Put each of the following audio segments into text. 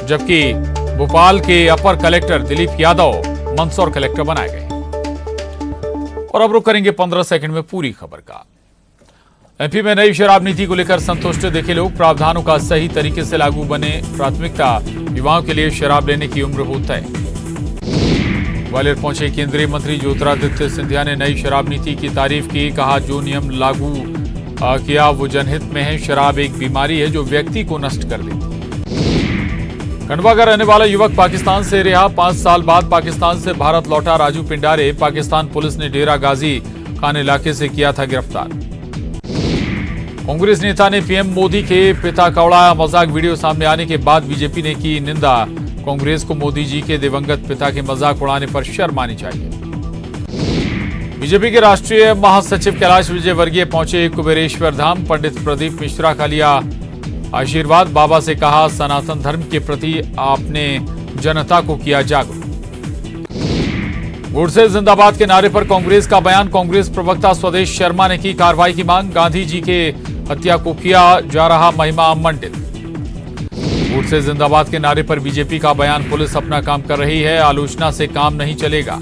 जबकि भोपाल के अपर collector Dilip Yadav Mandsaur collector बनाए गए। और अब रुक करेंगे 15 सेकंड में पूरी खबर का। एमपी में नई शराब नीति को लेकर संतुष्ट देखे लोग, प्रावधानों का सही तरीके से लागू बने, प्राथमिकता युवाओं के लिए शराब लेने की उम्र हो तय। ग्वालियर पहुंचे केंद्रीय मंत्री ज्योतिरादित्य सिंधिया ने नई शराब नीति की तारीफ की। कहा, जो नियम लागू किया वो जनहित में है। शराब एक बीमारी है जो व्यक्ति को नष्ट कर देती है। खंडवा का रहने वाला युवक पाकिस्तान से रिहा, 5 साल बाद पाकिस्तान से भारत लौटा राजू पिंडारे पाकिस्तान पुलिस ने डेरा गाजी खान इलाके से किया था गिरफ्तार। कांग्रेस नेता ने पीएम मोदी के पिता का उड़ाया मजाक, वीडियो सामने आने के बाद बीजेपी ने की निंदा। कांग्रेस को मोदी जी के दिवंगत पिता के मजाक उड़ाने पर शर्म आनी चाहिए। बीजेपी के राष्ट्रीय महासचिव कैलाश विजयवर्गीय पहुंचे कुबेरेश्वर धाम, पंडित प्रदीप मिश्रा का लिया आशीर्वाद। बाबा से कहा, सनातन धर्म के प्रति आपने जनता को किया जागरूक। गोडसे जिंदाबाद के नारे पर कांग्रेस का बयान, कांग्रेस प्रवक्ता स्वदेश शर्मा ने की कार्रवाई की मांग। गांधी जी के हत्या को किया जा रहा महिमा अमंडित। गोडसे जिंदाबाद के नारे पर बीजेपी का बयान, पुलिस अपना काम कर रही है, आलोचना से काम नहीं चलेगा।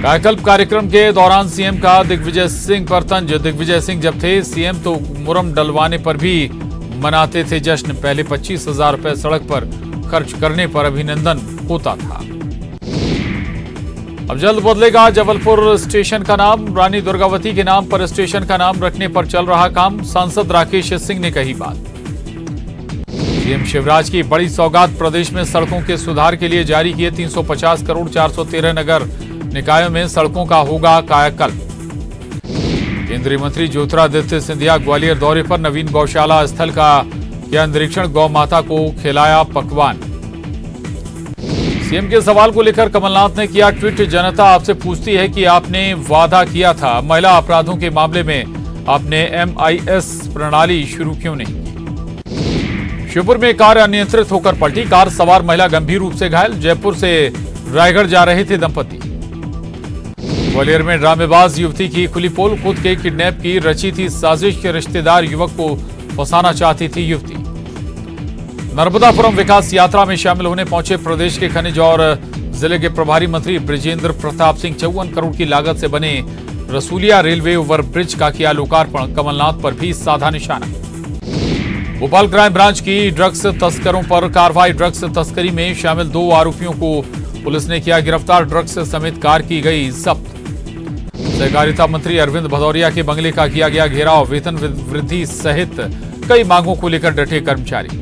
कायाकल्प कार्यक्रम के दौरान सीएम का दिग्विजय सिंह पर तंज, दिग्विजय सिंह जब थे सीएम तो मुरम डलवाने पर भी मनाते थे जश्न। पहले 25,000 रुपए सड़क पर खर्च करने पर अभिनंदन होता था। अब जल्द बदलेगा जबलपुर स्टेशन का नाम, रानी दुर्गावती के नाम पर स्टेशन का नाम रखने पर चल रहा काम। सांसद राकेश सिंह ने कही बात। सीएम शिवराज की बड़ी सौगात, प्रदेश में सड़कों के सुधार के लिए जारी किए 350 करोड़। 413 नगर निकायों में सड़कों का होगा कायाकल्प। केंद्रीय मंत्री ज्योतिरादित्य सिंधिया ग्वालियर दौरे पर, नवीन गौशाला स्थल का किया निरीक्षण, गौ माता को खिलाया पकवान। सीएम के सवाल को लेकर कमलनाथ ने किया ट्वीट, जनता आपसे पूछती है कि आपने वादा किया था महिला अपराधों के मामले में आपने MIS प्रणाली शुरू क्यों नहीं की। शिवपुर में कार अनियंत्रित होकर पलटी, कार सवार महिला गंभीर रूप से घायल। जयपुर से रायगढ़ जा रहे थे दंपति। ग्वालियर में ड्रामेबाज युवती की खुली पोल, खुद के किडनैप की रची थी साजिश के रिश्तेदार युवक को फंसाना चाहती थी युवती। नर्मदापुरम विकास यात्रा में शामिल होने पहुंचे प्रदेश के खनिज और जिले के प्रभारी मंत्री बृजेंद्र प्रताप सिंह। 54 करोड़ की लागत से बने रसूलिया रेलवे ओवरब्रिज का किया लोकार्पण, कमलनाथ पर भी साधा निशाना। भोपाल क्राइम ब्रांच की ड्रग्स तस्करों पर कार्रवाई, ड्रग्स तस्करी में शामिल 2 आरोपियों को पुलिस ने किया गिरफ्तार, ड्रग्स समेत कार की गई जब्त। सहकारिता मंत्री अरविंद भदौरिया के बंगले का किया गया घेराव, वेतन वृद्धि सहित कई मांगों को लेकर डटे कर्मचारी।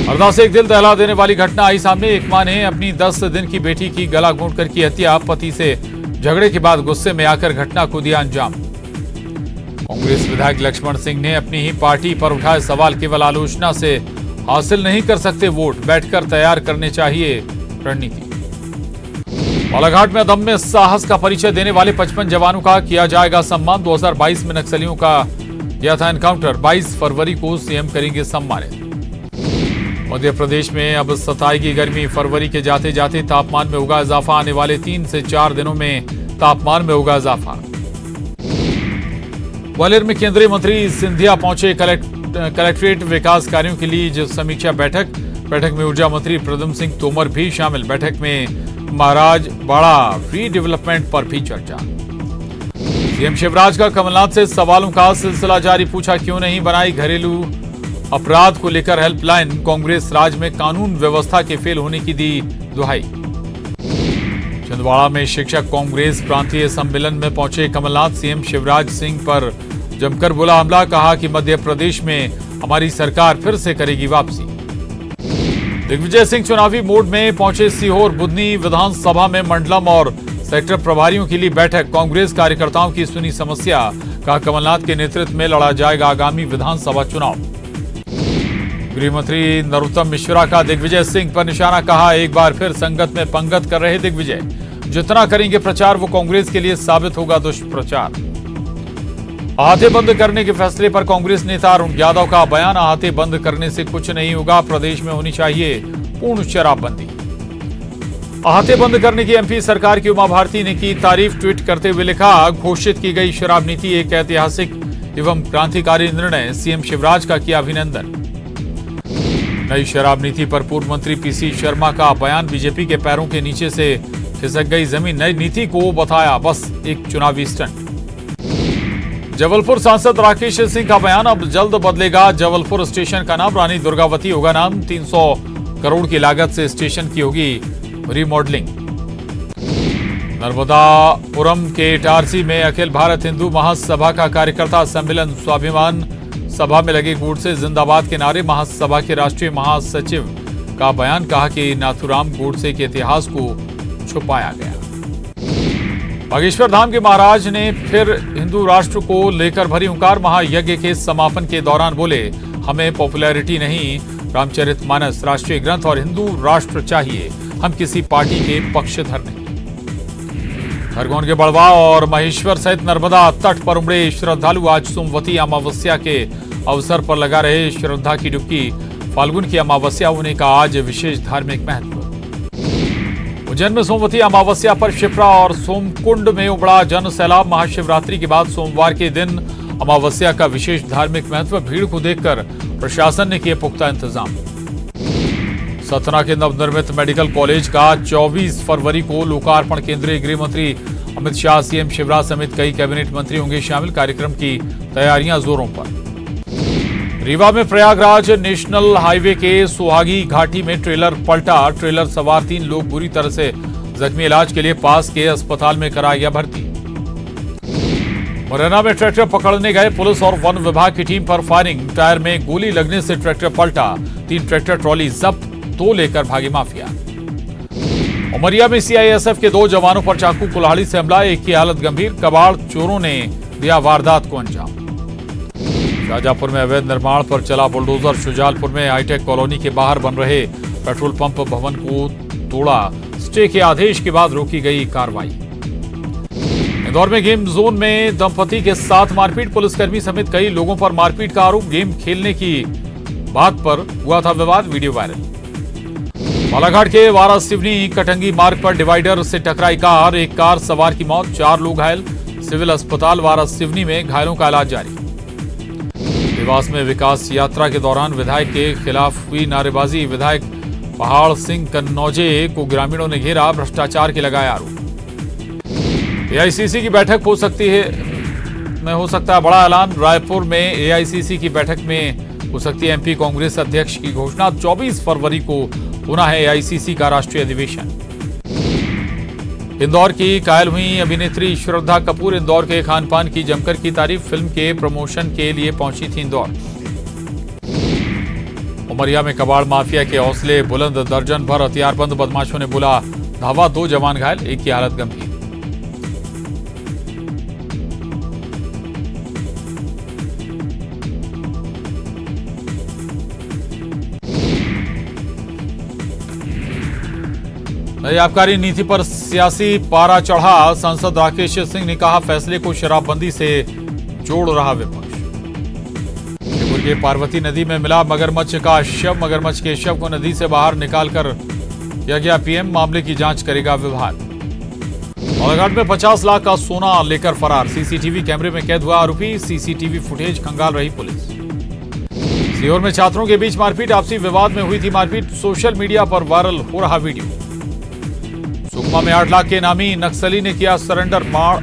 हरदा से एक दिल दहला देने वाली घटना आई सामने, एक मां ने अपनी 10 दिन की बेटी की गला घोंटकर की हत्या, पति से झगड़े के बाद गुस्से में आकर घटना को दिया अंजाम। कांग्रेस विधायक लक्ष्मण सिंह ने अपनी ही पार्टी पर उठाए सवाल, केवल आलोचना से हासिल नहीं कर सकते वोट, बैठकर तैयार करने चाहिए रणनीति। बालाघाट में अदम्य साहस का परिचय देने वाले 55 जवानों का किया जाएगा सम्मान। 2022 में नक्सलियों का किया था एनकाउंटर, 22 फरवरी को सीएम करेंगे सम्मानित। मध्य प्रदेश में अब सताएगी गर्मी, फरवरी के जाते जाते तापमान में होगा इजाफा, आने वाले 3 से 4 दिनों में तापमान में होगा इजाफा। ग्वालियर में केंद्रीय मंत्री सिंधिया पहुंचे कलेक्ट्रेट विकास कार्यों के लिए समीक्षा बैठक में ऊर्जा मंत्री प्रद्युम्न सिंह तोमर भी शामिल। बैठक में महाराज बाड़ा रीडेवलपमेंट पर भी चर्चा। सीएम शिवराज का कमलनाथ से सवालों का सिलसिला जारी, पूछा क्यों नहीं बनाई घरेलू अपराध को लेकर हेल्पलाइन, कांग्रेस राज में कानून व्यवस्था के फेल होने की दी दुहाई। छिंदवाड़ा में शिक्षक कांग्रेस प्रांतीय सम्मेलन में पहुंचे कमलनाथ, सीएम शिवराज सिंह पर जमकर बोला हमला, कहा कि मध्य प्रदेश में हमारी सरकार फिर से करेगी वापसी। दिग्विजय सिंह चुनावी मोड में पहुंचे सीहोर, बुधनी विधानसभा में मंडलम और सेक्टर प्रभारियों के लिए बैठक, कांग्रेस कार्यकर्ताओं की सुनी समस्या, कहा कमलनाथ के नेतृत्व में लड़ा जाएगा आगामी विधानसभा चुनाव। गृह मंत्री नरोत्तम मिश्रा का दिग्विजय सिंह पर निशाना, कहा एक बार फिर संगत में पंगत कर रहे दिग्विजय, जितना करेंगे प्रचार वो कांग्रेस के लिए साबित होगा दुष्प्रचार। अहाते बंद करने के फैसले पर कांग्रेस नेता अरुण यादव का बयान, अहाते बंद करने से कुछ नहीं होगा, प्रदेश में होनी चाहिए पूर्ण शराबबंदी। अहाते बंद करने की एमपी सरकार की उमा भारती ने की तारीफ, ट्वीट करते हुए लिखा घोषित की गई शराब नीति एक ऐतिहासिक एवं क्रांतिकारी निर्णय, सीएम शिवराज का किया अभिनंदन। नई शराब नीति पर पूर्व मंत्री पीसी शर्मा का बयान, बीजेपी के पैरों के नीचे से खिसक गई जमीन, नई नीति को बताया बस एक चुनावी स्टंट। जबलपुर सांसद राकेश सिंह का बयान, अब जल्द बदलेगा जबलपुर स्टेशन का नाम, रानी दुर्गावती होगा नाम, 300 करोड़ की लागत से स्टेशन की होगी रिमॉडलिंग। नर्मदापुरम के इटारसी में अखिल भारत हिंदू महासभा का कार्यकर्ता सम्मेलन, स्वाभिमान सभा में लगे गोडसे जिंदाबाद के नारे, महासभा के राष्ट्रीय महासचिव का बयान, कहा कि नाथूराम गोडसे के इतिहास को छुपाया गया। बागेश्वर धाम के महाराज ने फिर हिंदू राष्ट्र को लेकर भरी हुंकार, महायज्ञ के समापन के दौरान बोले, हमें पॉपुलैरिटी नहीं, रामचरितमानस राष्ट्रीय ग्रंथ और हिंदू राष्ट्र चाहिए, हम किसी पार्टी के पक्षधर नहीं। खरगोन के बड़वा और महेश्वर सहित नर्मदा तट पर उमड़े श्रद्धालु, आज सोमवती अमावस्या के अवसर पर लगा रहे श्रद्धा की डुबकी, फाल्गुन की अमावस्या होने का आज विशेष धार्मिक महत्व। उज्जैन में सोमवती अमावस्या पर शिप्रा और सोमकुंड में उमड़ा जन सैलाब, महाशिवरात्रि के बाद सोमवार के दिन अमावस्या का विशेष धार्मिक महत्व, भीड़ को देखकर प्रशासन ने किए पुख्ता इंतजाम। सतना के नवनिर्मित मेडिकल कॉलेज का 24 फरवरी को लोकार्पण, केंद्रीय गृह मंत्री अमित शाह, सीएम शिवराज समेत कई कैबिनेट मंत्री होंगे शामिल, कार्यक्रम की तैयारियां जोरों पर। रीवा में प्रयागराज नेशनल हाईवे के सुहागी घाटी में ट्रेलर पलटा, ट्रेलर सवार 3 लोग बुरी तरह से जख्मी, इलाज के लिए पास के अस्पताल में कराया गया भर्ती। मुरैना में ट्रैक्टर पकड़ने गए पुलिस और वन विभाग की टीम पर फायरिंग, टायर में गोली लगने से ट्रैक्टर पलटा, 3 ट्रैक्टर ट्रॉली जब्त, 2 लेकर भागे माफिया। उमरिया में सीआईएसएफ के 2 जवानों पर चाकू कुल्हाड़ी से हमला, एक की हालत गंभीर, कबाड़ चोरों ने दिया वारदात को अंजाम। शाहजहांपुर में अवैध निर्माण पर चला बुलडोजर, शुजालपुर में हाईटेक कॉलोनी के बाहर बन रहे पेट्रोल पंप भवन को तोड़ा, स्टे के आदेश के बाद रोकी गई कार्रवाई। इंदौर में गेम जोन में दंपति के साथ मारपीट, पुलिसकर्मी समेत कई लोगों पर मारपीट का आरोप, गेम खेलने की बात पर हुआ था विवाद, वीडियो वायरल। बालाघाट के वारा सिवनी कटंगी मार्ग पर डिवाइडर से टकराई कार, एक कार सवार की मौत, 4 लोग घायल, सिविल अस्पताल वारा सिवनी में घायलों का इलाज जारी। देवास में विकास यात्रा के दौरान विधायक के खिलाफ हुई नारेबाजी, विधायक पहाड़ सिंह कन्नौजे को ग्रामीणों ने घेरा, भ्रष्टाचार के लगाए आरोप। एआईसीसी की बैठक हो सकता है बड़ा ऐलान, रायपुर में एआईसीसी की बैठक में हो सकती है एमपी कांग्रेस अध्यक्ष की घोषणा, 24 फरवरी को होना है एआईसीसी का राष्ट्रीय अधिवेशन। इंदौर की कायल हुई अभिनेत्री श्रद्धा कपूर, इंदौर के खान-पान की जमकर की तारीफ, फिल्म के प्रमोशन के लिए पहुंची थी इंदौर। उमरिया में कबाड़ माफिया के हौसले बुलंद, दर्जन भर हथियारबंद बदमाशों ने बोला धावा, 2 जवान घायल, एक की हालत गंभीर। नई आबकारी नीति पर सियासी पारा चढ़ा, सांसद राकेश सिंह ने कहा, फैसले को शराबबंदी से जोड़ रहा विपक्ष। जयपुर के पार्वती नदी में मिला मगरमच्छ का शव, मगरमच्छ के शव को नदी से बाहर निकालकर किया गया पीएम, मामले की जांच करेगा विभाग। बालाघाट में 50 लाख का सोना लेकर फरार, सीसीटीवी कैमरे में कैद हुआ आरोपी, सीसीटीवी फुटेज खंगाल रही पुलिस। सीहोर में छात्रों के बीच मारपीट, आपसी विवाद में हुई थी मारपीट, सोशल मीडिया पर वायरल हो रहा वीडियो। सुकमा में 8 लाख के नामी नक्सली ने किया सरेंडर, माड़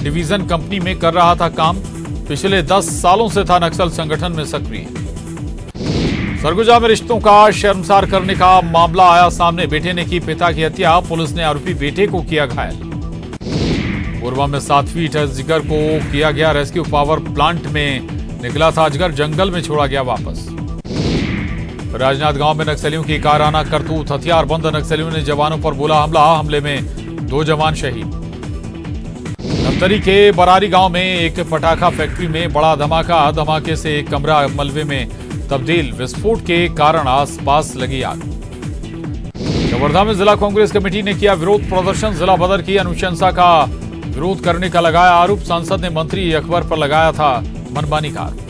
डिवीजन कंपनी में कर रहा था काम, पिछले 10 सालों से था नक्सल संगठन में सक्रिय। सरगुजा में रिश्तों का शर्मसार करने का मामला आया सामने, बेटे ने की पिता की हत्या, पुलिस ने आरोपी बेटे को किया घायल। कोरबा में 7 फीट अजगर को किया गया रेस्क्यू, पावर प्लांट में निकला था अजगर, जंगल में छोड़ा गया वापस। राजनांदगांव में नक्सलियों की काराना करतूत, हथियारबंद नक्सलियों ने जवानों पर बोला हमला, हमले में 2 जवान शहीद। धमतरी के बरारी गांव में एक पटाखा फैक्ट्री में बड़ा धमाका, धमाके से एक कमरा मलबे में तब्दील, विस्फोट के कारण आसपास लगी आग। कवर्धा में जिला कांग्रेस कमेटी ने किया विरोध प्रदर्शन, जिला बदर की अनुशंसा का विरोध करने का लगाया आरोप, सांसद ने मंत्री अकबर पर लगाया था मनमानी का आरोप।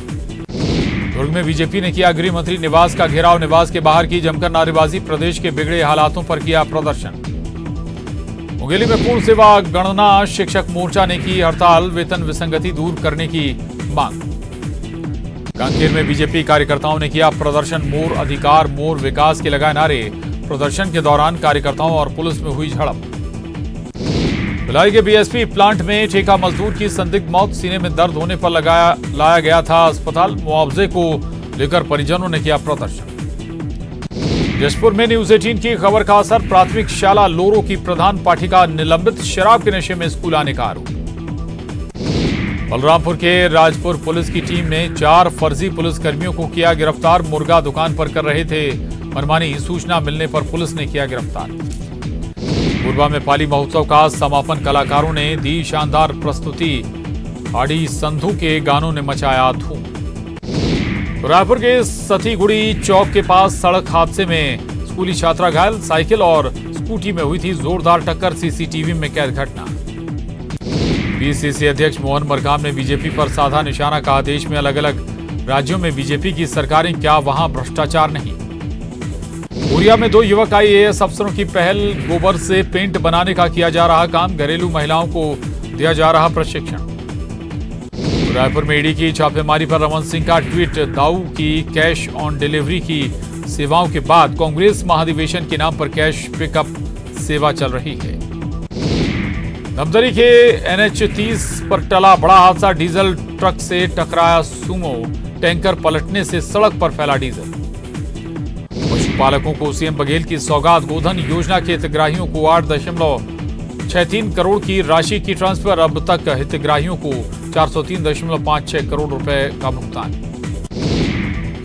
दुर्ग में बीजेपी ने किया गृह मंत्री निवास का घेराव, निवास के बाहर की जमकर नारेबाजी, प्रदेश के बिगड़े हालातों पर किया प्रदर्शन। मुंगेली में पूर्ण सेवा गणना शिक्षक मोर्चा ने की हड़ताल, वेतन विसंगति दूर करने की मांग। कांकेर में बीजेपी कार्यकर्ताओं ने किया प्रदर्शन। मोर अधिकार मोर विकास के लगाए नारे। प्रदर्शन के दौरान कार्यकर्ताओं और पुलिस में हुई झड़प। भिलाई के बीएसपी प्लांट में ठेका मजदूर की संदिग्ध मौत। सीने में दर्द होने पर लाया गया था अस्पताल। मुआवजे को लेकर परिजनों ने किया प्रदर्शन। जशपुर में न्यूज 18 की खबर का असर। प्राथमिक शाला लोरो की प्रधान पाठिका निलंबित। शराब के नशे में स्कूल आने का आरोप। बलरामपुर के राजपुर पुलिस की टीम ने 4 फर्जी पुलिसकर्मियों को किया गिरफ्तार। मुर्गा दुकान पर कर रहे थे मनमानी। सूचना मिलने पर पुलिस ने किया गिरफ्तार। पूर्वा में पाली महोत्सव का समापन। कलाकारों ने दी शानदार प्रस्तुति। आड़ी संधू के गानों ने मचाया धूम। रायपुर के सतीगुड़ी चौक के पास सड़क हादसे में स्कूली छात्रा घायल। साइकिल और स्कूटी में हुई थी जोरदार टक्कर। सीसीटीवी में कैद घटना। पीसीसी अध्यक्ष मोहन मरकाम ने बीजेपी पर साधा निशाना। कहा देश में अलग अलग राज्यों में बीजेपी की सरकारें, क्या वहां भ्रष्टाचार नहीं। कोरिया में 2 युवक आईएएस अफसरों की पहल। गोबर से पेंट बनाने का किया जा रहा काम। घरेलू महिलाओं को दिया जा रहा प्रशिक्षण। रायपुर में ईडी की छापेमारी पर रमन सिंह का ट्वीट। दाऊ की कैश ऑन डिलीवरी की सेवाओं के बाद कांग्रेस महाधिवेशन के नाम पर कैश पिकअप सेवा चल रही है। धमतरी के NH 30 पर टला बड़ा हादसा। डीजल ट्रक से टकराया सुमो। टैंकर पलटने से सड़क पर फैला डीजल। पशुपालकों को सीएम बघेल की सौगात। गोधन योजना के हितग्राहियों को 8.63 करोड़ की राशि की ट्रांसफर। अब तक हितग्राहियों को 403.56 करोड़ रुपए का भुगतान।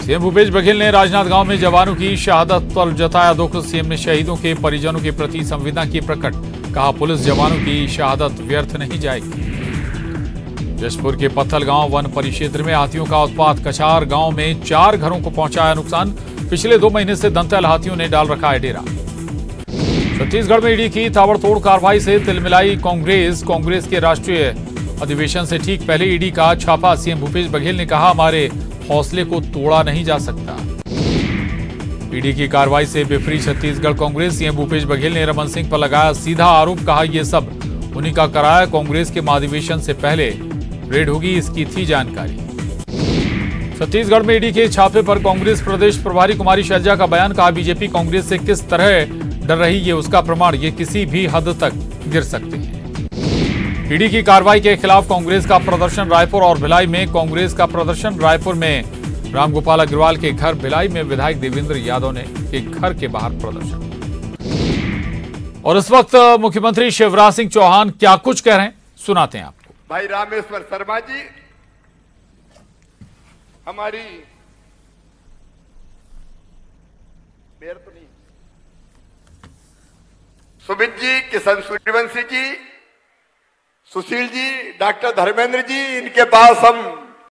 सीएम भूपेश बघेल ने राजनांदगांव में जवानों की शहादत पर जताया दुख। सीएम ने शहीदों के परिजनों के प्रति संवेदना की प्रकट। कहा पुलिस जवानों की शहादत व्यर्थ नहीं जाएगी। जशपुर के पत्थल गांव वन परिक्षेत्र में हाथियों का उत्पात। कछार गांव में 4 घरों को पहुंचाया नुकसान। पिछले 2 महीने से दंतैल हाथियों ने डाल रखा है डेरा। छत्तीसगढ़ में ईडी की ताबड़तोड़ कार्रवाई से तिलमिलाई कांग्रेस। कांग्रेस के राष्ट्रीय अधिवेशन से ठीक पहले ईडी का छापा। सीएम भूपेश बघेल ने कहा हमारे हौसले को तोड़ा नहीं जा सकता। ईडी की कार्रवाई से बेफरी छत्तीसगढ़ कांग्रेस। सीएम भूपेश बघेल ने रमन सिंह पर लगाया सीधा आरोप। कहा यह सब उन्हीं का कराया। कांग्रेस के महाधिवेशन से पहले रेड होगी, इसकी थी जानकारी। छत्तीसगढ़ में ईडी के छापे पर कांग्रेस प्रदेश प्रभारी कुमारी शैलजा का बयान। कहा बीजेपी कांग्रेस से किस तरह डर रही है उसका प्रमाण ये किसी भी हद तक गिर सकते हैं। ईडी की कार्रवाई के खिलाफ कांग्रेस का प्रदर्शन। रायपुर और भिलाई में कांग्रेस का प्रदर्शन। रायपुर में रामगोपाल अग्रवाल के घर, भिलाई में विधायक देवेंद्र यादव ने के घर के बाहर प्रदर्शन। और इस वक्त मुख्यमंत्री शिवराज सिंह चौहान क्या कुछ कह रहे हैं सुनाते हैं आपको। भाई रामेश्वर शर्मा जी, हमारी मेयर तो नहीं, सुमित जी, किशन सूर्यवंशी जी, सुशील जी, डॉक्टर धर्मेंद्र जी, इनके पास हम